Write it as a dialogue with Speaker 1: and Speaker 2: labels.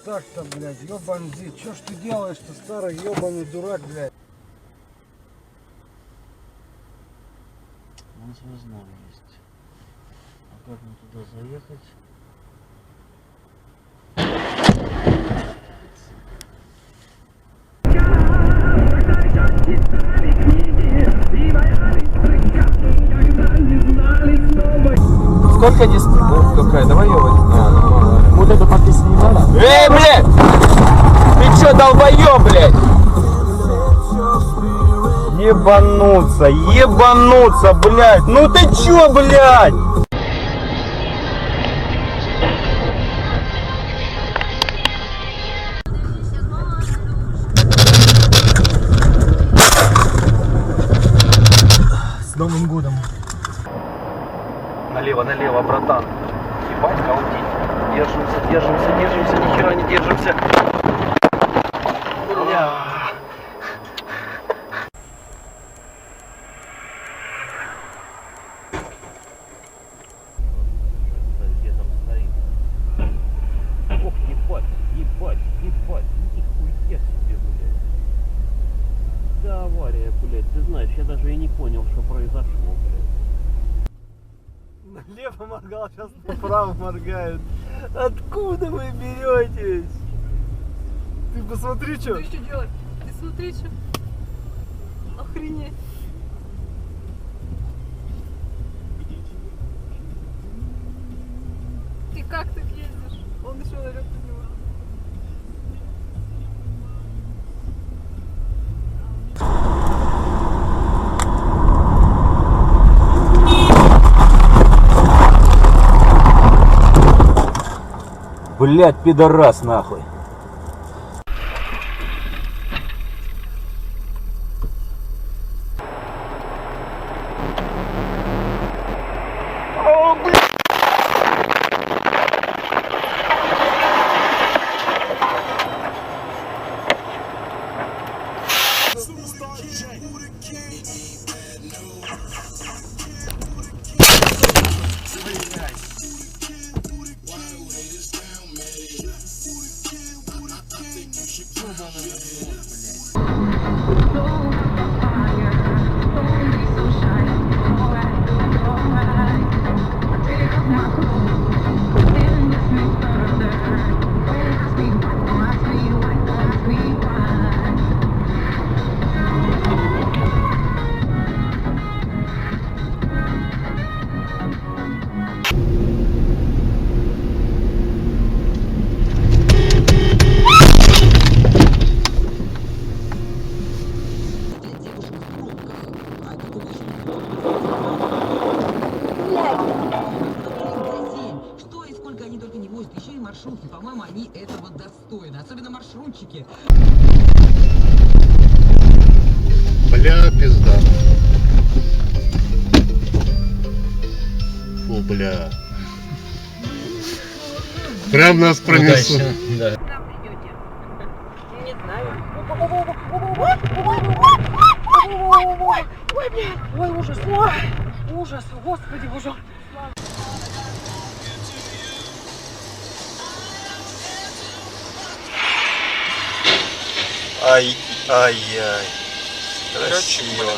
Speaker 1: так-то, блядь, ёбаный зид. Чё ж ты делаешь-то, старый ёбаный дурак, блядь?
Speaker 2: У нас связной есть. А как мне туда заехать?
Speaker 3: Сколько здесь? Ну, какая? Давай ее возьмем. Вот это подписать не надо? Эй, блядь! Ты чё, долбоёб, блядь? Ебануться, блядь! Ну ты чё, блядь? С Новым годом! Налево, братан. Ебать, колотить. Держимся, ни хера не держимся. Бля.
Speaker 2: Где там стоит? Ох, ебать, нихуя себе, блядь. Да, авария, блядь, ты знаешь, я даже и не понял, что произошло, блядь.
Speaker 1: Налево моргал, сейчас направо моргает. Откуда вы беретесь? Ты посмотри, что.
Speaker 4: Ты что делаешь? Ты смотри, что. Охренеть. Ты как так ездишь? Он еще орёт на него.
Speaker 3: Блядь, пидорас, нахуй.
Speaker 5: Что и сколько они только не возят, еще и маршрутки. По-моему, они этого достойны. Особенно маршрутчики.
Speaker 6: Бля, пизда. Фу, бля. Прям нас пронесло.
Speaker 2: Да.
Speaker 4: Куда придете? Не знаю. Ой, блядь. Ой, ужас. Ой, ужас. Господи, ужас.
Speaker 3: Ай-яй-яй. Красиво.